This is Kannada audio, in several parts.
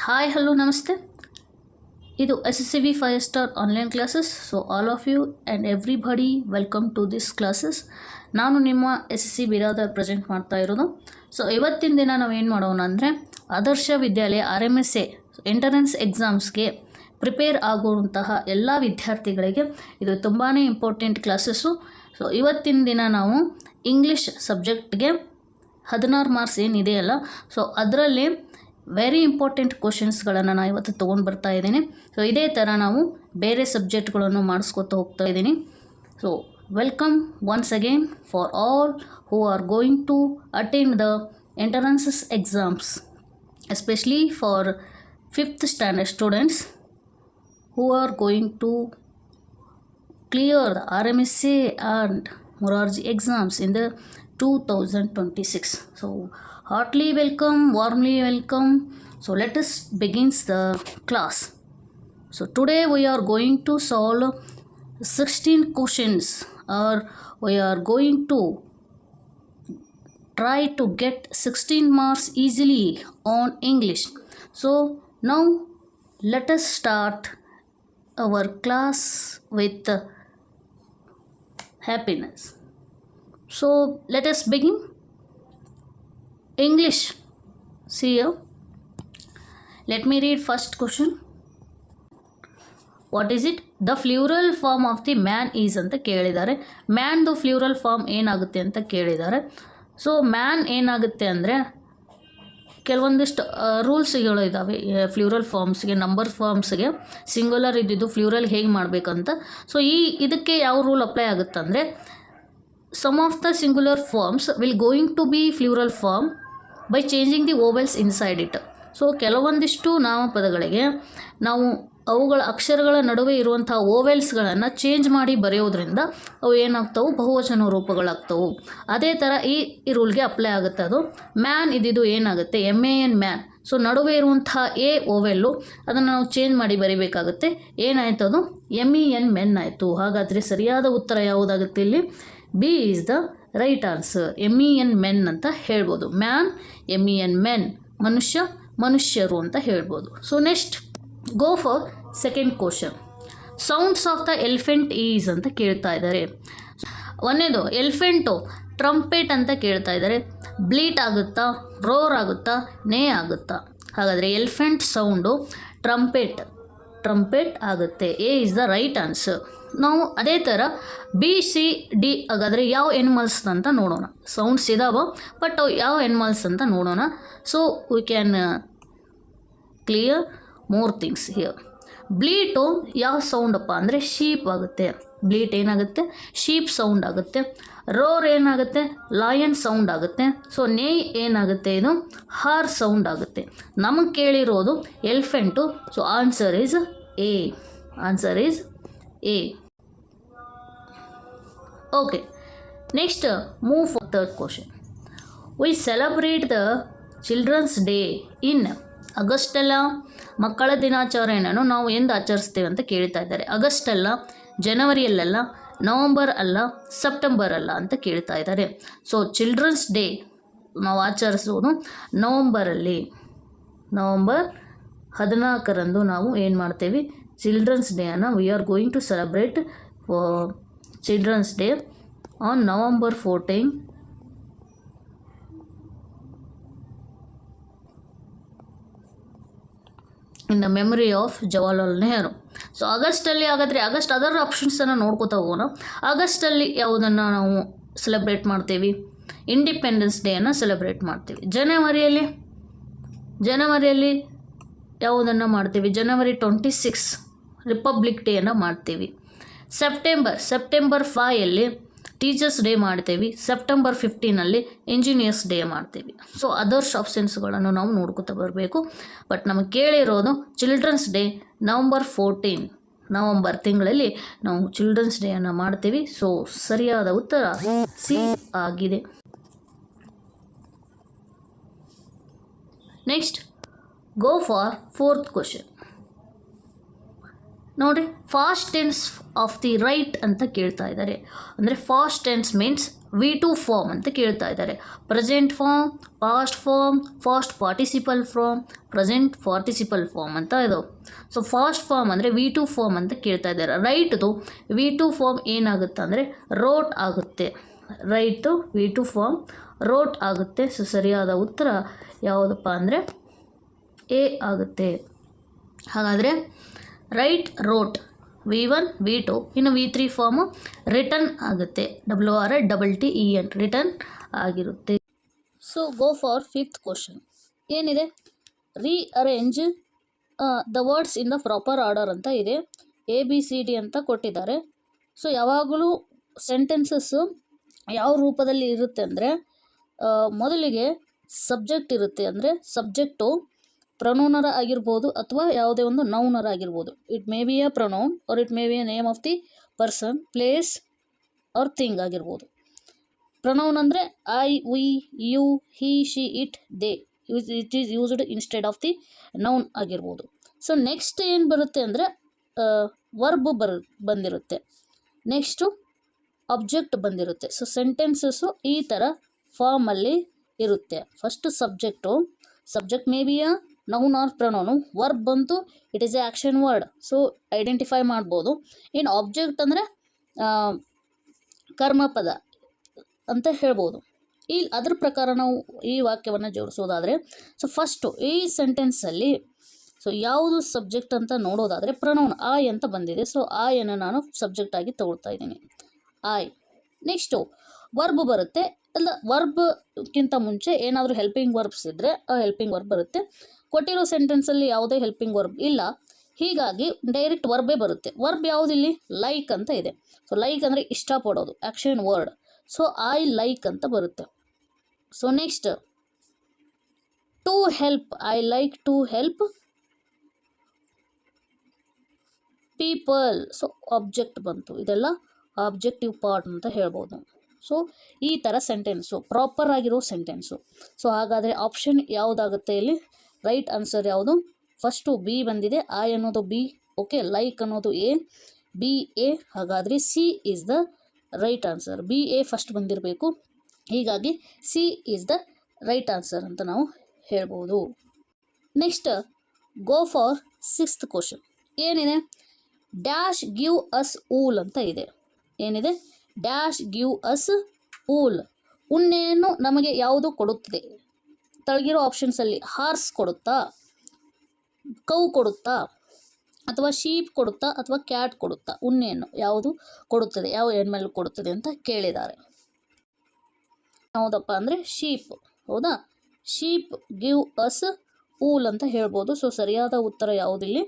ಹಾಯ್ ಹಲೋ ನಮಸ್ತೆ. ಇದು SSCB 5 star online classes. So all of you and everybody welcome to this classes. ನಾನು ನಿಮ್ಮ SSC ಬಿರಾದರ್ ಪ್ರೆಸೆಂಟ್ ಮಾಡ್ತಾ ಇರೋದು. ಸೊ ಇವತ್ತಿನ ದಿನ ನಾವು ಏನು ಮಾಡೋಣ ಅಂದರೆ ಆದರ್ಶ ವಿದ್ಯಾಲಯ RMSA ಎಂಟ್ರನ್ಸ್ ಎಕ್ಸಾಮ್ಸ್ಗೆ ಪ್ರಿಪೇರ್ ಆಗುವಂತಹ ಎಲ್ಲ ವಿದ್ಯಾರ್ಥಿಗಳಿಗೆ ಇದು ತುಂಬಾ ಇಂಪಾರ್ಟೆಂಟ್ ಕ್ಲಾಸಸ್ಸು. ಸೊ ಇವತ್ತಿನ ದಿನ ನಾವು ಇಂಗ್ಲೀಷ್ ಸಬ್ಜೆಕ್ಟ್ಗೆ 16 ಮಾರ್ಕ್ಸ್ ಏನಿದೆಯಲ್ಲ, ಸೊ ಅದರಲ್ಲಿ ವೆರಿ ಇಂಪಾರ್ಟೆಂಟ್ ಕ್ವಶನ್ಸ್ಗಳನ್ನು ನಾನು ಇವತ್ತು ತೊಗೊಂಡು ಬರ್ತಾ ಇದ್ದೀನಿ. ಸೊ ಇದೇ ಥರ ನಾವು ಬೇರೆ ಸಬ್ಜೆಕ್ಟ್ಗಳನ್ನು ಮಾಡಿಸ್ಕೊತಾ ಹೋಗ್ತಾ ಇದ್ದೀನಿ. So welcome once again for all who are going to attend the entrances exams, especially for 5th standard students who are going to clear the RMSA and Morarji exams in the 2026. So heartily welcome, warmly welcome. So let us begin the class. So today we are going to solve 16 questions, or we are going to try to get 16 marks easily on English. So now let us start our class with happiness. So let us begin. English. See here. Let me read first question. What is it? The plural form of the man is ಅಂತ ಕೇಳಿದ್ದಾರೆ. ಮ್ಯಾನ್ ದು ಪ್ಲೂರಲ್ ಫಾರ್ಮ್ ಏನಾಗುತ್ತೆ ಅಂತ ಕೇಳಿದ್ದಾರೆ. ಸೊ ಮ್ಯಾನ್ ಏನಾಗುತ್ತೆ ಅಂದರೆ ಕೆಲವೊಂದಿಷ್ಟು ರೂಲ್ಸ್ಗಳು ಇದ್ದಾವೆ ಫ್ಲೂರಲ್ ಫಾರ್ಮ್ಸ್ಗೆ, ನಂಬರ್ ಫಾರ್ಮ್ಸ್ಗೆ ಸಿಂಗುಲರ್ ಇದ್ದಿದ್ದು ಫ್ಲೂರಲ್ ಹೇಗೆ ಮಾಡಬೇಕಂತ. ಸೊ ಇದಕ್ಕೆ ಯಾವ ರೂಲ್ ಅಪ್ಲೈ ಆಗುತ್ತೆ ಅಂದರೆ some of the singular forms will going to be plural form by changing the vowels inside it. So ಕೆಲವೊಂದಿಷ್ಟು ನಾಮಪದಗಳಿಗೆ ನಾವು ಅವುಗಳ ಅಕ್ಷರಗಳ ನಡುವೆ ಇರುವಂಥ ಓವೆಲ್ಸ್ಗಳನ್ನು ಚೇಂಜ್ ಮಾಡಿ ಬರೆಯೋದ್ರಿಂದ ಅವು ಏನಾಗ್ತವೆ, ಬಹುವಚನ ರೂಪಗಳಾಗ್ತವೆ. ಅದೇ ಥರ ಈ ರೂಲ್ಗೆ ಅಪ್ಲೈ ಆಗುತ್ತೆ. ಅದು ಮ್ಯಾನ್ ಇದ್ದಿದ್ದು ಏನಾಗುತ್ತೆ, MAN ಮ್ಯಾನ್. ಸೊ ನಡುವೆ ಇರುವಂಥ ಎ ಓವೆಲ್ಲು ಅದನ್ನು ನಾವು ಚೇಂಜ್ ಮಾಡಿ ಬರೀಬೇಕಾಗುತ್ತೆ. ಏನಾಯ್ತು, ಅದು MEN ಮೆನ್ ಆಯಿತು. ಹಾಗಾದರೆ ಸರಿಯಾದ ಉತ್ತರ ಯಾವುದಾಗುತ್ತೆ ಇಲ್ಲಿ? B is the right answer. MEN men ಅಂತ ಹೇಳ್ಬೋದು. ಮ್ಯಾನ್, MEN ಮೆನ್, ಮನುಷ್ಯ, ಮನುಷ್ಯರು ಅಂತ ಹೇಳ್ಬೋದು. So next go for second question. Sounds of the elephant is ಅಂತ ಕೇಳ್ತಾ ಇದ್ದಾರೆ. ಒಂದೇದು ಎಲಿಫೆಂಟು ಟ್ರಂಪೆಟ್ ಅಂತ ಕೇಳ್ತಾ ಇದ್ದಾರೆ. ಬ್ಲೀಟ್ ಆಗುತ್ತಾ, ರೋರ್ ಆಗುತ್ತಾ, ನೇ ಆಗುತ್ತಾ? ಹಾಗಾದರೆ ಎಲಿಫೆಂಟ್ ಸೌಂಡು ಟ್ರಂಪೆಟ್ ಆಗುತ್ತೆ. A is the right answer. ನಾವು ಅದೇ ಥರ B C D ಹಾಗಾದರೆ ಯಾವ ಎನಿಮಲ್ಸ್ ಅಂತ ನೋಡೋಣ. ಸೌಂಡ್ಸ್ ಇದಾವೆ, ಬಟ್ ಅವು ಯಾವ ಎನಿಮಲ್ಸ್ ಅಂತ ನೋಡೋಣ. So we can clear more things here. Bleat ಯಾವ ಸೌಂಡಪ್ಪ ಅಂದರೆ ಶೀಪ್ ಆಗುತ್ತೆ. ಬ್ಲೀಟ್ ಏನಾಗುತ್ತೆ, ಶೀಪ್ ಸೌಂಡ್ ಆಗುತ್ತೆ. ರೋರ್ ಏನಾಗುತ್ತೆ, ಲಯನ್ ಸೌಂಡ್ ಆಗುತ್ತೆ. ಸೊ ನೇ ಏನಾಗುತ್ತೆ, ಇದು ಹಾರ್ ಸೌಂಡ್ ಆಗುತ್ತೆ. ನಮಗೆ ಕೇಳಿರೋದು elephant. So answer is A. Answer is A. Okay, next move for third question. We celebrate the children's day in August ಅಲ್ಲ, ಮಕ್ಕಳ ದಿನಾಚರಣೆಯನ್ನು ನಾವು ಎಂದು ಆಚರಿಸ್ತೇವೆ ಅಂತ ಕೇಳ್ತಾ ಇದ್ದಾರೆ. ಆಗಸ್ಟ್ ಅಲ್ಲ, ಜನವರಿಯಲ್ಲ, ನವಂಬರ್ ಅಲ್ಲ, ಸೆಪ್ಟೆಂಬರ್ ಅಲ್ಲ ಅಂತ ಕೇಳ್ತಾ ಇದ್ದಾರೆ. ಸೊ ಚಿಲ್ಡ್ರನ್ಸ್ ಡೇ ನಾವು ಆಚರಿಸೋದು ನವಂಬರಲ್ಲಿ. ನವಂಬರ್ 14ರಂದು ನಾವು ಏನು ಮಾಡ್ತೇವೆ, ಚಿಲ್ಡ್ರನ್ಸ್ ಡೇಯನ್ನು we are going to celebrate children's day on November 14 in the memory of Jawaharlal Nehru. So ಆಗಸ್ಟಲ್ಲಿ ಹಾಗಾದರೆ ಆಗಸ್ಟ್ ಅದರ್ ಆಪ್ಷನ್ಸನ್ನು ನೋಡ್ಕೋತಾ ಹೋಗೋಣ. ಆಗಸ್ಟಲ್ಲಿ ಯಾವುದನ್ನು ನಾವು ಸೆಲೆಬ್ರೇಟ್ ಮಾಡ್ತೀವಿ, ಇಂಡಿಪೆಂಡೆನ್ಸ್ ಡೇಯನ್ನು ಸೆಲೆಬ್ರೇಟ್ ಮಾಡ್ತೀವಿ. ಜನವರಿಯಲ್ಲಿ ಯಾವುದನ್ನು ಮಾಡ್ತೀವಿ, ಜನವರಿ 26 ರಿಪಬ್ಲಿಕ್ ಡೇಯನ್ನು ಮಾಡ್ತೀವಿ. ಸೆಪ್ಟೆಂಬರ್ 5 ಟೀಚರ್ಸ್ ಡೇ ಮಾಡ್ತೀವಿ. ಸೆಪ್ಟೆಂಬರ್ 15 ಇಂಜಿನಿಯರ್ಸ್ ಡೇ ಮಾಡ್ತೀವಿ. ಸೊ ಅದರ್ಸ್ ಆಪ್ಷನ್ಸ್ಗಳನ್ನು ನಾವು ನೋಡ್ಕೊತಾ ಬರಬೇಕು. ಬಟ್ ನಮಗೆ ಕೇಳಿರೋದು ಚಿಲ್ಡ್ರನ್ಸ್ ಡೇ November 14, ನವಂಬರ್ ತಿಂಗಳಲ್ಲಿ ನಾವು ಚಿಲ್ಡ್ರನ್ಸ್ ಡೇಯನ್ನು ಮಾಡ್ತೀವಿ. ಸೊ ಸರಿಯಾದ ಉತ್ತರ ಸಿ ಆಗಿದೆ. Next go for fourth question. ನೋಡಿರಿ, past tense of the write ಅಂತ ಕೇಳ್ತಾ ಇದ್ದಾರೆ. ಅಂದರೆ past tense means V2 form ಅಂತ ಕೇಳ್ತಾ ಇದ್ದಾರೆ. Present form, past form, past participle form, present participle form ಅಂತ ಇದು. ಸೊ ಫಾಸ್ಟ್ ಫಾರ್ಮ್ ಅಂದರೆ V2 ಫಾರ್ಮ್ ಅಂತ ಕೇಳ್ತಾ ಇದ್ದಾರೆ. ರೈಟ್ದು V2 ಫಾರ್ಮ್ ಏನಾಗುತ್ತೆ ಅಂದರೆ ರೋಟ್ ಆಗುತ್ತೆ. ರೈಟ್ದು V2 ಫಾರ್ಮ್ ರೋಟ್ ಆಗುತ್ತೆ. ಸೊ ಸರಿಯಾದ ಉತ್ತರ ಯಾವುದಪ್ಪ ಅಂದರೆ ಎ ಆಗುತ್ತೆ. ಹಾಗಾದರೆ ರೈಟ್ ರೋಟ್ V1 V2, ಇನ್ನು V3 ಫಾರ್ಮು ರಿಟರ್ನ್ ಆಗುತ್ತೆ. WRITTEN ರಿಟರ್ನ್ ಆಗಿರುತ್ತೆ. So go for 5th question. ಏನಿದೆ, rearrange the words in the proper order ಅಂತ ಇದೆ. ABCD ಅಂತ ಕೊಟ್ಟಿದ್ದಾರೆ. ಸೊ ಯಾವಾಗಲೂ ಸೆಂಟೆನ್ಸಸ್ಸು ಯಾವ ರೂಪದಲ್ಲಿ ಇರುತ್ತೆ ಅಂದರೆ ಮೊದಲಿಗೆ ಸಬ್ಜೆಕ್ಟ್ ಇರುತ್ತೆ. ಅಂದರೆ ಸಬ್ಜೆಕ್ಟು ಪ್ರೊನೌನರ ಆಗಿರ್ಬೋದು ಅಥವಾ ಯಾವುದೇ ಒಂದು ನೌನರ ಆಗಿರ್ಬೋದು. It may be a pronoun or it may be a name of the person, place or thing ಆಗಿರ್ಬೋದು. ಪ್ರೊನೌನ್ ಅಂದರೆ I, we, you, he, she, it, they. It is used instead of the noun ಆಗಿರ್ಬೋದು. ಸೊ ನೆಕ್ಸ್ಟ್ ಏನು ಬರುತ್ತೆ ಅಂದರೆ ವರ್ಬ್ ಬಂದಿರುತ್ತೆ. ನೆಕ್ಸ್ಟು ಆಬ್ಜೆಕ್ಟ್ ಬಂದಿರುತ್ತೆ. ಸೊ ಸೆಂಟೆನ್ಸಸ್ಸು ಈ ಥರ ಫಾರ್ಮಲ್ಲಿ ಇರುತ್ತೆ. First subject may be a noun or pronoun. Verb ಬಂತು, it is a action word. So identify ಮಾಡ್ಬೋದು. ಇನ್ನು ಆಬ್ಜೆಕ್ಟ್ ಅಂದರೆ ಕರ್ಮಪದ ಅಂತ ಹೇಳ್ಬೋದು. ಅದ್ರ ಪ್ರಕಾರ ನಾವು ಈ ವಾಕ್ಯವನ್ನು ಜೋಡಿಸೋದಾದರೆ, ಸೊ ಫಸ್ಟು ಈ ಸೆಂಟೆನ್ಸಲ್ಲಿ ಸೊ ಯಾವುದು ಸಬ್ಜೆಕ್ಟ್ ಅಂತ ನೋಡೋದಾದರೆ ಪ್ರೊನೌನ್ ಐ ಅಂತ ಬಂದಿದೆ. ಸೊ ಐಯನ್ನು ನಾನು ಸಬ್ಜೆಕ್ಟ್ ಆಗಿ ತಗೊಳ್ತಾ ಇದ್ದೀನಿ, ಐ. ನೆಕ್ಸ್ಟು ವರ್ಬ್ ಬರುತ್ತೆ. ಅಲ್ಲ, ವರ್ಬ್ಗಿಂತ ಮುಂಚೆ ಏನಾದರೂ ಹೆಲ್ಪಿಂಗ್ ವರ್ಬ್ಸ್ ಇದ್ದರೆ ಆ ಹೆಲ್ಪಿಂಗ್ ವರ್ಬ್ ಬರುತ್ತೆ. ಕೊಟ್ಟಿರೋ ಸೆಂಟೆನ್ಸಲ್ಲಿ ಯಾವುದೇ ಹೆಲ್ಪಿಂಗ್ ವರ್ಬ್ ಇಲ್ಲ, ಹೀಗಾಗಿ ಡೈರೆಕ್ಟ್ ವರ್ಬೇ ಬರುತ್ತೆ. ವರ್ಬ್ ಯಾವುದಿಲ್ಲಿ, ಲೈಕ್ ಅಂತ ಇದೆ. ಸೊ ಲೈಕ್ ಅಂದರೆ ಇಷ್ಟಪಡೋದು, action word. So I like ಅಂತ ಬರುತ್ತೆ. So next to help, I like to help people. So object ಬಂತು, ಇದೆಲ್ಲ ಆಬ್ಜೆಕ್ಟಿವ್ ಪಾರ್ಟ್ ಅಂತ ಹೇಳ್ಬೋದು. ಸೊ ಈ ಥರ ಸೆಂಟೆನ್ಸು ಪ್ರಾಪರ್ ಆಗಿರೋ ಸೆಂಟೆನ್ಸು. ಸೊ ಹಾಗಾದರೆ ಆಪ್ಷನ್ ಯಾವುದಾಗುತ್ತೆ ಇಲ್ಲಿ, ರೈಟ್ ಆನ್ಸರ್ ಯಾವುದು? ಫಸ್ಟು ಬಿ ಬಂದಿದೆ, ಐ ಅನ್ನೋದು ಬಿ, ಓಕೆ, ಲೈಕ್ ಅನ್ನೋದು ಎ, ಬಿ ಎ. ಹಾಗಾದರೆ C is the right answer. B A first ಬಂದಿರಬೇಕು, ಹೀಗಾಗಿ C is the right answer ಅಂತ ನಾವು ಹೇಳ್ಬೋದು. Next go for 6th question. ಏನಿದೆ, ಡ್ಯಾಶ್ ಗಿವ್ ಅಸ್ ಊಲ್ ಅಂತ ಇದೆ. ಏನಿದೆ, ಡ್ಯಾಶ್ ಗಿವ್ ಅಸ್ ಊಲ್. ಉಣ್ಣೆಯನ್ನು ನಮಗೆ ಯಾವುದು ಕೊಡುತ್ತದೆ? ತಳಗಿರೋ ಆಪ್ಷನ್ಸಲ್ಲಿ ಹಾರ್ಸ್ ಕೊಡುತ್ತಾ, ಕೌ ಕೊಡುತ್ತಾ, ಅಥವಾ ಶೀಪ್ ಕೊಡುತ್ತಾ, ಅಥವಾ ಕ್ಯಾಟ್ ಕೊಡುತ್ತಾ? ಉಣ್ಣೆಯನ್ನು ಯಾವುದು ಕೊಡುತ್ತದೆ, ಯಾವ ಎನಿಮಲ್ ಕೊಡುತ್ತದೆ ಅಂತ ಕೇಳಿದ್ದಾರೆ. ಯಾವುದಪ್ಪ ಅಂದರೆ ಶೀಪ್. ಹೌದಾ, ಶೀಪ್ ಗಿವ್ ಅಸ್ ಊಲ್ ಅಂತ ಹೇಳ್ಬೋದು. ಸೊ ಸರಿಯಾದ ಉತ್ತರ ಯಾವುದಿಲ್ಲಿ?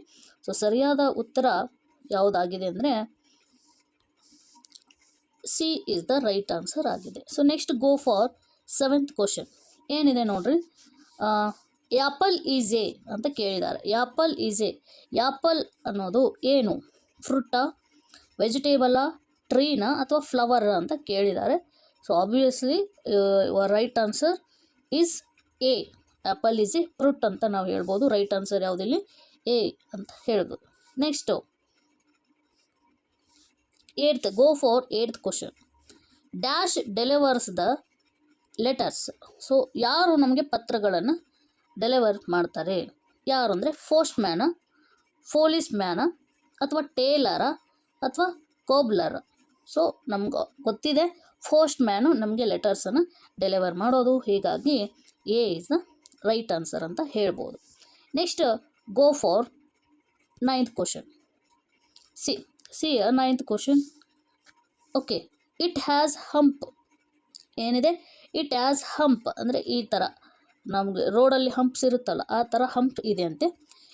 ಸೊ ಸರಿಯಾದ ಉತ್ತರ ಯಾವುದಾಗಿದೆ ಅಂದರೆ C is the right answer ಆಗಿದೆ. So next go for 7th question. ಏನಿದೆ ನೋಡ್ರಿ, ಆ್ಯಪಲ್ ಈಸ್ ಎ ಅಂತ ಕೇಳಿದ್ದಾರೆ. Apple is A. ಆ್ಯಪಲ್ ಅನ್ನೋದು ಏನು? ಫ್ರೂಟಾ, ವೆಜಿಟೇಬಲಾ, ಟ್ರೀನಾ, ಅಥವಾ ಫ್ಲವರ್ ಅಂತ ಕೇಳಿದ್ದಾರೆ. So obviously right answer is A. Apple is a fruit ಅಂತ ನಾವು ಹೇಳ್ಬೋದು. ರೈಟ್ ಆನ್ಸರ್ ಯಾವುದಿಲ್ಲಿ? ಎ ಅಂತ ಹೇಳ್ಬೋದು. Next 8th, go for 8th question. Dash delivers the letters. So ಯಾರು ನಮಗೆ ಪತ್ರಗಳನ್ನು ಡೆಲಿವರ್ ಮಾಡ್ತಾರೆ? ಯಾರು ಅಂದರೆ ಪೋಸ್ಟ್ ಮ್ಯಾನ, ಪೊಲೀಸ್ ಮ್ಯಾನ, ಅಥವಾ ಟೇಲರ, ಅಥವಾ ಕೋಬ್ಲರ್? ಸೊ ನಮ್ಗೆ ಗೊತ್ತಿದೆ, ಪೋಸ್ಟ್ ಮ್ಯಾನು ನಮಗೆ ಲೆಟರ್ಸನ್ನು ಡೆಲಿವರ್ ಮಾಡೋದು, ಹೀಗಾಗಿ A is the right answer ಅಂತ ಹೇಳ್ಬೋದು. Next go for 9th question. C 9th question. Okay, it has hump. ಏನಿದೆ, ಇಟ್ ಹ್ಯಾಸ್ ಹಂಪ್ ಅಂದರೆ ಈ ಥರ ನಮಗೆ ರೋಡಲ್ಲಿ ಹಂಪ್ಸ್ ಇರುತ್ತಲ್ಲ, ಆ ಥರ ಹಂಪ್ ಇದೆ ಅಂತೆ.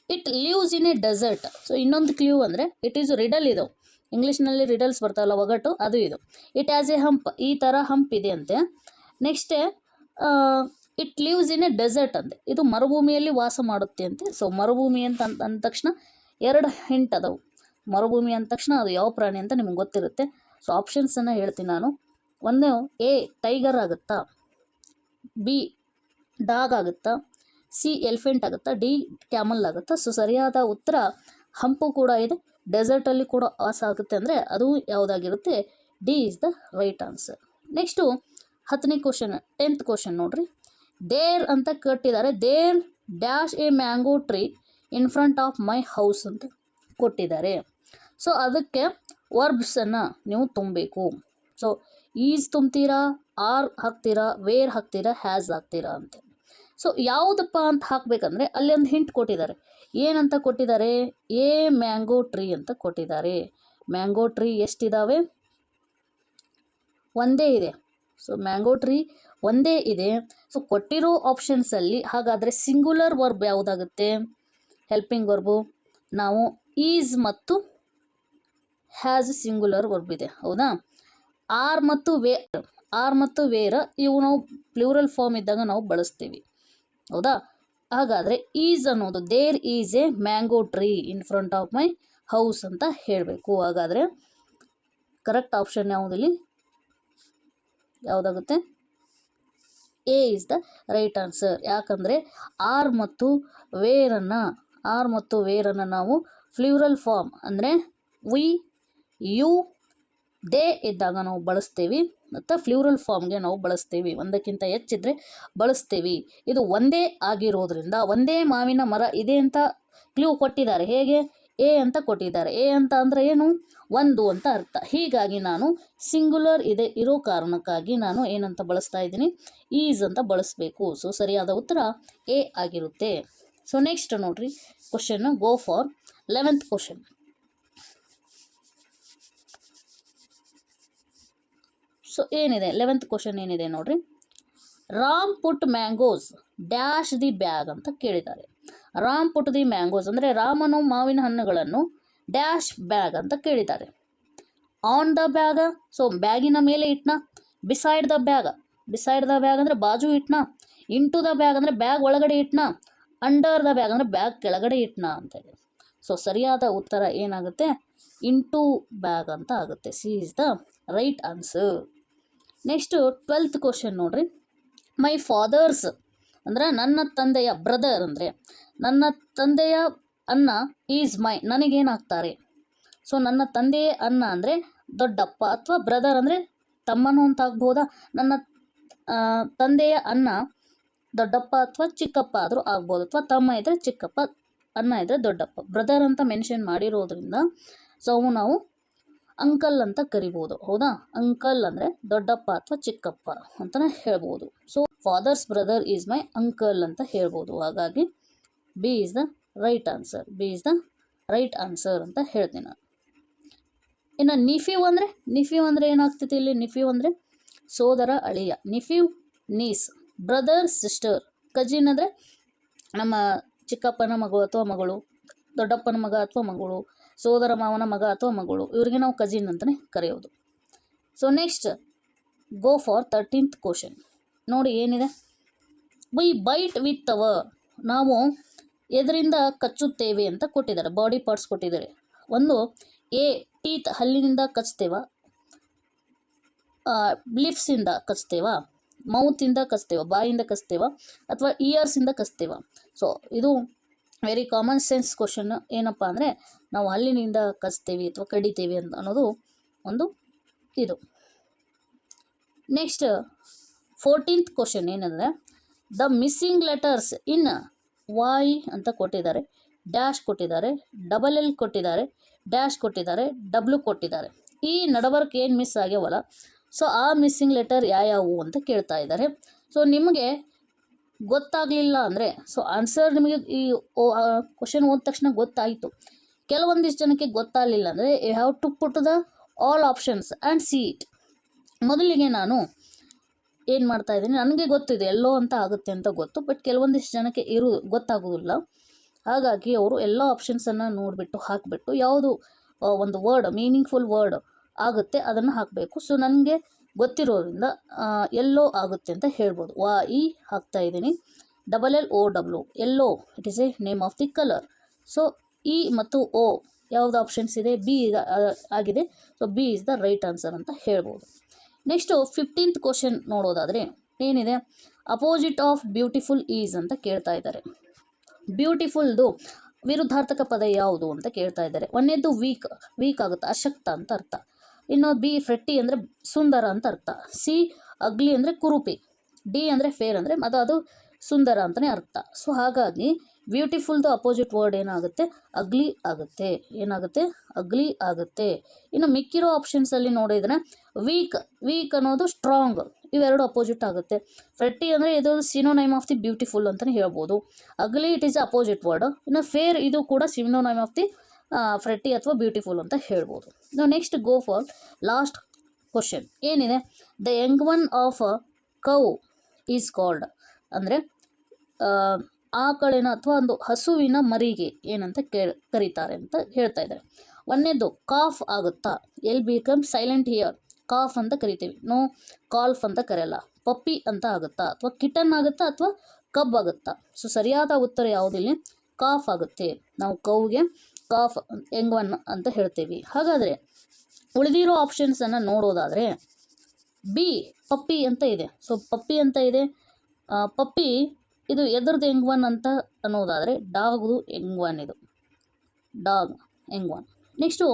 It lives in a desert. So ಇನ್ನೊಂದು ಕ್ಲೂ ಅಂದರೆ ಇಟ್ ಈಸ್ ರಿಡಲ್. ಇದು ಇಂಗ್ಲೀಷ್ನಲ್ಲಿ ರಿಡಲ್ಸ್ ಬರ್ತಾವಲ್ಲ, ಒಗಟು, ಅದು ಇದು. ಇಟ್ ಹ್ಯಾಸ್ ಎ ಹಂಪ್, ಈ ಥರ ಹಂಪ್ ಇದೆ ಅಂತೆ. ನೆಕ್ಸ್ಟೇ it lives in a desert ಅಂತೆ, ಇದು ಮರುಭೂಮಿಯಲ್ಲಿ ವಾಸ ಮಾಡುತ್ತೆ ಅಂತೆ. ಸೊ ಮರುಭೂಮಿ ಅಂತ ಅಂದ ತಕ್ಷಣ 2 ಹಿಂಟ್ ಅದಾವು. ಮರುಭೂಮಿ ಅಂದ ತಕ್ಷಣ ಅದು ಯಾವ ಪ್ರಾಣಿ ಅಂತ ನಿಮ್ಗೆ ಗೊತ್ತಿರುತ್ತೆ. ಸೊ ಆಪ್ಷನ್ಸನ್ನು ಹೇಳ್ತೀನಿ ನಾನು. ಒಂದು ಎ ಟೈಗರ್ ಆಗುತ್ತಾ, ಬಿ ಡಾಗ್ ಆಗುತ್ತಾ, ಸಿ ಎಲಿಫೆಂಟ್ ಆಗುತ್ತಾ, ಡಿ ಕ್ಯಾಮಲ್ ಆಗುತ್ತಾ? ಸೊ ಸರಿಯಾದ ಉತ್ತರ ಹಂಪು ಕೂಡ ಇದೆ, ಡೆಸರ್ಟಲ್ಲಿ ಕೂಡ ವಾಸ ಆಗುತ್ತೆ ಅಂದರೆ ಅದು ಯಾವುದಾಗಿರುತ್ತೆ? D is the right answer. Next 10ನೇ ಕ್ವಶನ್ 10th ಕ್ವಶನ್ ನೋಡ್ರಿ. ದೇರ್ ಅಂತ ಕೊಟ್ಟಿದ್ದಾರೆ. There dash a mango tree in front of my house ಅಂತ ಕೊಟ್ಟಿದ್ದಾರೆ. ಸೊ ಅದಕ್ಕೆ ವರ್ಬ್ಸನ್ನು ನೀವು ತುಂಬಬೇಕು. ಸೊ ಈಸ್ ತುಂಬ್ತೀರಾ, ಆರ್ ಹಾಕ್ತೀರಾ, ವೇರ್ ಹಾಕ್ತೀರಾ, ಹ್ಯಾಸ್ ಹಾಕ್ತೀರಾ ಅಂತ. ಸೊ ಯಾವುದಪ್ಪ ಅಂತ ಹಾಕಬೇಕಂದ್ರೆ ಅಲ್ಲಿ ಒಂದು ಹಿಂಟ್ ಕೊಟ್ಟಿದ್ದಾರೆ. ಏನಂತ ಕೊಟ್ಟಿದ್ದಾರೆ? ಎ ಮ್ಯಾಂಗೋ ಟ್ರೀ ಅಂತ ಕೊಟ್ಟಿದ್ದಾರೆ. ಮ್ಯಾಂಗೋ ಟ್ರೀ ಎಷ್ಟಿದ್ದಾವೆ? ಒಂದೇ ಇದೆ. ಸೊ ಮ್ಯಾಂಗೋ ಟ್ರೀ ಒಂದೇ ಇದೆ. ಸೊ ಕೊಟ್ಟಿರೋ ಆಪ್ಷನ್ಸಲ್ಲಿ ಹಾಗಾದರೆ ಸಿಂಗುಲರ್ ವರ್ಬ್ ಯಾವುದಾಗುತ್ತೆ? ಹೆಲ್ಪಿಂಗ್ ವರ್ಬು ನಾವು ಈಸ್ ಮತ್ತು ಹ್ಯಾಸ್ ಸಿಂಗುಲರ್ ವರ್ಬ್ ಇದೆ, ಹೌದಾ? ಆರ್ ಮತ್ತು ವೇರ್ ಇವು ನಾವು ಪ್ಲೂರಲ್ ಫಾರ್ಮ್ ಇದ್ದಾಗ ನಾವು ಬಳಸ್ತೀವಿ, ಹೌದಾ? ಹಾಗಾದರೆ ಈಸ್ ಅನ್ನೋದು there is a mango tree in front of my house ಅಂತ ಹೇಳಬೇಕು. ಹಾಗಾದರೆ ಕರೆಕ್ಟ್ ಆಪ್ಷನ್ ಯಾವುದಿಲ್ಲಿ ಯಾವುದಾಗುತ್ತೆ? A is the right answer. ಯಾಕಂದರೆ ಆರ್ ಮತ್ತು ವೇರನ್ನು ನಾವು ಫ್ಲೂರಲ್ ಫಾರ್ಮ್ ಅಂದರೆ ವಿ, ಯು, ದೇ ಇದ್ದಾಗ ನಾವು ಬಳಸ್ತೀವಿ ಮತ್ತು ಫ್ಲೂರಲ್ ಫಾರ್ಮ್ಗೆ ನಾವು ಬಳಸ್ತೀವಿ. ಒಂದಕ್ಕಿಂತ ಹೆಚ್ಚಿದ್ರೆ ಬಳಸ್ತೀವಿ. ಇದು ಒಂದೇ ಆಗಿರೋದ್ರಿಂದ ಒಂದೇ ಮಾವಿನ ಮರ ಇದೆ ಅಂತ ಕ್ಲೂ ಕೊಟ್ಟಿದ್ದಾರೆ. ಹೇಗೆ? ಎ ಅಂತ ಕೊಟ್ಟಿದ್ದಾರೆ. ಎ ಅಂತ ಅಂದರೆ ಏನು? ಒಂದು ಅಂತ ಅರ್ಥ. ಹೀಗಾಗಿ ನಾನು ಸಿಂಗುಲರ್ ಇರೋ ಕಾರಣಕ್ಕಾಗಿ ನಾನು ಏನಂತ ಬಳಸ್ತಾ ಇದ್ದೀನಿ? ಈಸ್ ಅಂತ ಬಳಸಬೇಕು. ಸೊ ಸರಿಯಾದ ಉತ್ತರ ಎ ಆಗಿರುತ್ತೆ. ಸೊ ನೆಕ್ಸ್ಟ್ ನೋಡ್ರಿ question, go for 11th question. So ಏನಿದೆ 11th ಕ್ವಶನ್ ಏನಿದೆ ನೋಡ್ರಿ. ರಾಮ್ ಪುಟ್ ಮ್ಯಾಂಗೋಸ್ ಡ್ಯಾಶ್ ದಿ ಬ್ಯಾಗ್ ಅಂತ ಕೇಳಿದ್ದಾರೆ. ರಾಮ್ ಪುಟ್ ದಿ ಮ್ಯಾಂಗೋಸ್ ಅಂದರೆ ರಾಮನು ಮಾವಿನ ಹಣ್ಣುಗಳನ್ನು ಡ್ಯಾಶ್ ಬ್ಯಾಗ್ ಅಂತ ಕೇಳಿದ್ದಾರೆ. ಆನ್ ದ ಬ್ಯಾಗ, ಸೊ ಬ್ಯಾಗಿನ ಮೇಲೆ ಇಟ್ನ. ಬಿಸೈಡ್ ದ ಬ್ಯಾಗ್ ಅಂದರೆ ಬಾಜು ಇಟ್ನ. ಇಂಟು ದ ಬ್ಯಾಗ್ ಅಂದರೆ ಬ್ಯಾಗ್ ಒಳಗಡೆ ಇಟ್ನ. ಅಂಡರ್ ದ ಬ್ಯಾಗ್ ಅಂದರೆ ಬ್ಯಾಗ್ ಕೆಳಗಡೆ ಇಟ್ನ ಅಂತೇಳಿ. ಸೊ ಸರಿಯಾದ ಉತ್ತರ ಏನಾಗುತ್ತೆ? ಇಂಟು ಬ್ಯಾಗ್ ಅಂತ ಆಗುತ್ತೆ. C is the right answer. Next 12th question ನೋಡ್ರಿ. ಮೈ ಫಾದರ್ಸ್ ಅಂದರೆ ನನ್ನ ತಂದೆಯ, ಬ್ರದರ್ ಅಂದರೆ ನನ್ನ ತಂದೆಯ ಅಣ್ಣ ಈಸ್ ಮೈ ನನಗೇನಾಗ್ತಾರೆ? ಸೊ ನನ್ನ ತಂದೆಯ ಅಣ್ಣ ಅಂದರೆ ದೊಡ್ಡಪ್ಪ, ಅಥವಾ ಬ್ರದರ್ ಅಂದರೆ ತಮ್ಮನು ಅಂತ ಆಗ್ಬೋದಾ? ನನ್ನ ತಂದೆಯ ಅಣ್ಣ ದೊಡ್ಡಪ್ಪ ಅಥವಾ ಚಿಕ್ಕಪ್ಪ ಆದರೂ ಆಗ್ಬೋದು, ಅಥವಾ ತಮ್ಮ ಇದ್ದರೆ ಚಿಕ್ಕಪ್ಪ, ಅಣ್ಣ ಇದ್ದರೆ ದೊಡ್ಡಪ್ಪ. ಬ್ರದರ್ ಅಂತ ಮೆನ್ಷನ್ ಮಾಡಿರೋದ್ರಿಂದ ಸೊ ನಾವು ಅಂಕಲ್ ಅಂತ ಕರಿಬೋದು, ಹೌದಾ? ಅಂಕಲ್ ಅಂದರೆ ದೊಡ್ಡಪ್ಪ ಅಥವಾ ಚಿಕ್ಕಪ್ಪ ಅಂತಲೇ ಹೇಳ್ಬೋದು. So father's brother is my uncle ಅಂತ ಹೇಳ್ಬೋದು. ಹಾಗಾಗಿ B is the right answer ಅಂತ ಹೇಳ್ತೀನಿ ನಾನು. ಇನ್ನು ನಿಫ್ಯೂ ಅಂದರೆ ಏನಾಗ್ತೈತಿ ಇಲ್ಲಿ? ನಿಫ್ಯೂ ಅಂದರೆ ಸೋದರ, ಅಳಿಯ. ನಿಫ್ಯೂ, ನೀಸ್. Brother, sister. ಕಜಿನ್ ಅಂದರೆ ನಮ್ಮ ಚಿಕ್ಕಪ್ಪನ ಮಗು ಅಥವಾ ಮಗಳು, ದೊಡ್ಡಪ್ಪನ ಮಗ ಅಥವಾ ಮಗಳು, ಸೋದರ ಮಾವನ ಮಗ ಅಥವಾ ಮಗಳು, ಇವರಿಗೆ ನಾವು ಕಜಿನ್ ಅಂತಲೇ ಕರೆಯೋದು. So next go for 13th question. ನೋಡಿ ಏನಿದೆ. ವಿ ಬೈಟ್ ವಿತ್ ಅವರ್, ನಾವು ಎದರಿಂದ ಕಚ್ಚುತ್ತೇವೆ ಅಂತ ಕೊಟ್ಟಿದ್ದಾರೆ. ಬಾಡಿ ಪಾರ್ಟ್ಸ್ ಕೊಟ್ಟಿದ್ದಾರೆ. ಒಂದು ಎ ಟೀತ್, ಹಲ್ಲಿನಿಂದ ಕಚ್ತೇವ, ಲಿಪ್ಸಿಂದ ಕಚ್ತೇವ, ಮೌತಿಂದ ಕಚ್ತೇವ, ಬಾಯಿಂದ ಕಚ್ತೇವ, ಅಥವಾ ಇಯರ್ಸಿಂದ ಕಚ್ತೇವ. ಸೊ ಇದು ವೆರಿ ಕಾಮನ್ ಸೆನ್ಸ್ ಕ್ವಶನ್. ಏನಪ್ಪ ಅಂದರೆ ನಾವು ಹಲ್ಲಿನಿಂದ ಕಚ್ತೇವೆ ಅಥವಾ ಕಡಿತೇವೆ ಅಂತ ಅನ್ನೋದು ಒಂದು ಇದು. ನೆಕ್ಸ್ಟ್ 14th ಕ್ವಶನ್ ಏನಂದರೆ the missing letters in Y ಅಂತ ಕೊಟ್ಟಿದ್ದಾರೆ. ಡ್ಯಾಶ್ ಕೊಟ್ಟಿದ್ದಾರೆ, ಡಬಲ್ ಎಲ್ ಕೊಟ್ಟಿದ್ದಾರೆ, ಡ್ಯಾಶ್ ಕೊಟ್ಟಿದ್ದಾರೆ, ಡಬ್ಲ್ಯೂ ಕೊಟ್ಟಿದ್ದಾರೆ. ಈ ನಡವರ್ಕ್ ಏನು ಮಿಸ್ ಆಗ್ಯಾವಲ್ಲ, ಸೊ ಆ ಮಿಸ್ಸಿಂಗ್ ಲೆಟರ್ ಯಾವ್ಯಾವು ಅಂತ ಕೇಳ್ತಾ ಇದ್ದಾರೆ. ಸೊ ನಿಮಗೆ ಗೊತ್ತಾಗಲಿಲ್ಲ ಅಂದರೆ, ಸೊ ಆನ್ಸರ್ ನಿಮಗೆ ಈ ಕ್ವಶನ್ ಓದಿದ ತಕ್ಷಣ ಗೊತ್ತಾಯಿತು. ಕೆಲವೊಂದಿಷ್ಟು ಜನಕ್ಕೆ ಗೊತ್ತಾಗಲಿಲ್ಲ ಅಂದರೆ you have to put the all options and see it. ಮೊದಲಿಗೆ ನಾನು ಏನು ಮಾಡ್ತಾಯಿದ್ದೀನಿ, ನನಗೆ ಗೊತ್ತಿದೆ ಎಲ್ಲೋ ಅಂತ ಆಗುತ್ತೆ ಅಂತ ಗೊತ್ತು, ಬಟ್ ಕೆಲವೊಂದಿಷ್ಟು ಜನಕ್ಕೆ ಗೊತ್ತಾಗೋದಿಲ್ಲ. ಹಾಗಾಗಿ ಅವರು ಎಲ್ಲ ಆಪ್ಷನ್ಸನ್ನು ನೋಡಿಬಿಟ್ಟು ಹಾಕಿಬಿಟ್ಟು ಯಾವುದು ಒಂದು ವರ್ಡ್ ಮೀನಿಂಗ್ಫುಲ್ ವರ್ಡ್ ಆಗುತ್ತೆ ಅದನ್ನು ಹಾಕಬೇಕು. ಸೊ ನನಗೆ ಗೊತ್ತಿರೋದ್ರಿಂದ ಎಲ್ಲೋ ಆಗುತ್ತೆ ಅಂತ ಹೇಳ್ಬೋದು. ಇ ಹಾಕ್ತಾಯಿದ್ದೀನಿ. Double L O W, yellow, it is a name of the colour. So E ಮತ್ತು ಓ ಯಾವುದು ಆಪ್ಷನ್ಸ್ ಇದೆ? ಬಿ ಆಗಿದೆ. So B is the right answer ಅಂತ ಹೇಳ್ಬೋದು. ನೆಕ್ಸ್ಟು 15th ಕ್ವಶನ್ ನೋಡೋದಾದರೆ ಏನಿದೆ, ಅಪೋಸಿಟ್ ಆಫ್ ಬ್ಯೂಟಿಫುಲ್ ಈಸ್ ಅಂತ ಕೇಳ್ತಾ ಇದ್ದಾರೆ. ಬ್ಯೂಟಿಫುಲ್ದು ವಿರುದ್ಧಾರ್ಥಕ ಪದ ಯಾವುದು ಅಂತ ಕೇಳ್ತಾ ಇದ್ದಾರೆ. ಒಂದನೇದು ವೀಕ್ ಆಗುತ್ತೆ, ಅಶಕ್ತ ಅಂತ ಅರ್ಥ. ಇನ್ನು ಬಿ ಫ್ರೆಟ್ಟಿ ಅಂದರೆ ಸುಂದರ ಅಂತ ಅರ್ಥ. ಸಿ ಅಗ್ಲಿ ಅಂದರೆ ಕುರುಪಿ. ಡಿ ಅಂದರೆ ಫೇರ್ ಅಂದರೆ ಅದು ಸುಂದರ ಅಂತಲೇ ಅರ್ಥ. ಸೊ ಹಾಗಾಗಿ ಬ್ಯೂಟಿಫುಲ್ದು ಅಪೋಸಿಟ್ ವರ್ಡ್ ಏನಾಗುತ್ತೆ, ಅಗ್ಲಿ ಆಗುತ್ತೆ. ಏನಾಗುತ್ತೆ, ಅಗ್ಲಿ ಆಗುತ್ತೆ. ಇನ್ನು ಮಿಕ್ಕಿರೋ ಆಪ್ಷನ್ಸಲ್ಲಿ ನೋಡಿದರೆ ವೀಕ್ ಅನ್ನೋದು ಸ್ಟ್ರಾಂಗ್, ಇವೆರಡು ಅಪೋಸಿಟ್ ಆಗುತ್ತೆ. ಫ್ರೆಟ್ಟಿ ಅಂದರೆ ಇದು ಸಿನೋನೈಮ್ ಆಫ್ ದಿ ಬ್ಯೂಟಿಫುಲ್ ಅಂತಲೇ ಹೇಳ್ಬೋದು. ಅಗ್ಲಿ ಇಟ್ ಈಸ್ ಅಪೋಸಿಟ್ ವರ್ಡ್. ಇನ್ನು ಫೇರ್ ಇದು ಕೂಡ ಸಿನೋನೈಮ್ ಆಫ್ ದಿ ಫ್ರೆಟ್ಟಿ ಅಥವಾ ಬ್ಯೂಟಿಫುಲ್ ಅಂತ ಹೇಳ್ಬೋದು. ನಾವು next go for last question. ಏನಿದೆ, the young one of cow is called ಅಂದರೆ ಆಕಳಿನ ಅಥವಾ ಒಂದು ಹಸುವಿನ ಮರಿಗೆ ಏನಂತ ಕರೀತಾರೆ ಅಂತ ಹೇಳ್ತಾ ಇದ್ದಾರೆ. ಒಂದನೇದು ಕಾಫ್ ಆಗುತ್ತಾ, L become silent here, cough ಅಂತ ಕರಿತೀವಿ, ನೋ ಕಾಲ್ಫ್ ಅಂತ ಕರೆಯಲ್ಲ. ಪಪ್ಪಿ ಅಂತ ಆಗುತ್ತಾ, ಅಥವಾ ಕಿಟನ್ ಆಗುತ್ತಾ, ಅಥವಾ ಕಬ್ ಆಗುತ್ತಾ. ಸೊ ಸರಿಯಾದ ಉತ್ತರ ಯಾವುದಿಲ್ಲ, ಕಾಫ್ ಆಗುತ್ತೆ. ನಾವು ಕೌಗೆ ಕಾಫ್ ಯಂಗ್ ಒನ್ ಅಂತ ಹೇಳ್ತೀವಿ. ಹಾಗಾದರೆ ಉಳಿದಿರೋ ಆಪ್ಷನ್ಸನ್ನು ನೋಡೋದಾದರೆ ಬಿ ಪಪ್ಪಿ ಅಂತ ಇದೆ. ಸೊ ಪಪ್ಪಿ ಅಂತ ಇದೆ. ಪಪ್ಪಿ ಇದು ಎದ್ರದ್ದು ಯಂಗ್ ಒನ್ ಅಂತ ಅನ್ನೋದಾದರೆ ಡಾಗ್ದು ಯಂಗ್ ಒನ್, ಇದು dog Young one. Next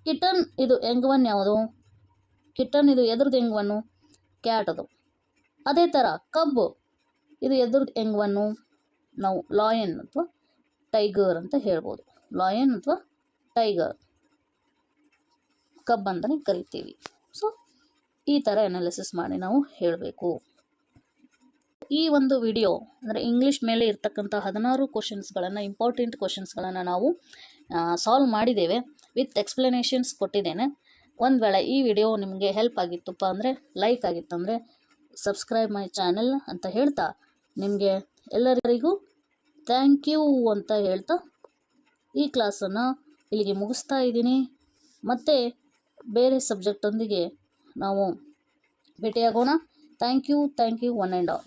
kitten ಇದು ಯಂಗ್ ಒನ್ ಯಾವುದು, ಕಿಟನ್ ಇದು ಎದ್ರದ್ದು ಯಂಗ್ ಒನ್ನು, ಕ್ಯಾಟ್ ಅದು. ಅದೇ ಥರ ಕಬ್ಬು ಇದು ಎದ್ರದ್ದು ಯಂಗ್ ಒನ್ನು, ನಾವು ಲಾಯನ್ ಅಥವಾ ಟೈಗರ್ ಅಂತ ಹೇಳ್ಬೋದು. ಲಾಯನ್ ಅಥವಾ ಟೈಗರ್, ಕಬ್ ಅಂತಲೇ ಕರಿತೀವಿ. ಸೊ ಈ ಥರ ಅನಾಲಿಸಿಸ್ ಮಾಡಿ ನಾವು ಹೇಳಬೇಕು. ಈ ಒಂದು ವಿಡಿಯೋ ಅಂದರೆ ಇಂಗ್ಲೀಷ್ ಮೇಲೆ ಇರ್ತಕ್ಕಂಥ 16 ಕ್ವಶನ್ಸ್ಗಳನ್ನು, ಇಂಪಾರ್ಟೆಂಟ್ ಕ್ವಶನ್ಸ್ಗಳನ್ನು ನಾವು ಸಾಲ್ವ್ ಮಾಡಿದ್ದೇವೆ. ವಿತ್ ಎಕ್ಸ್ಪ್ಲನೇಷನ್ಸ್ ಕೊಟ್ಟಿದ್ದೇನೆ. ಒಂದು ವೇಳೆ ಈ ವಿಡಿಯೋ ನಿಮಗೆ ಹೆಲ್ಪ್ ಆಗಿತ್ತಪ್ಪ ಅಂದರೆ, ಲೈಕ್ ಆಗಿತ್ತಂದರೆ ಸಬ್ಸ್ಕ್ರೈಬ್ ಮೈ ಚಾನೆಲ್ ಅಂತ ಹೇಳ್ತಾ, ನಿಮಗೆ ಎಲ್ಲರಿಗೂ ಥ್ಯಾಂಕ್ ಯು ಅಂತ ಹೇಳ್ತಾ ಈ ಕ್ಲಾಸನ್ನು ಇಲ್ಲಿಗೆ ಮುಗಿಸ್ತಾ ಇದ್ದೀನಿ. ಮತ್ತು ಬೇರೆ ಸಬ್ಜೆಕ್ಟೊಂದಿಗೆ ನಾವು ಭೇಟಿಯಾಗೋಣ. Thank you one and all.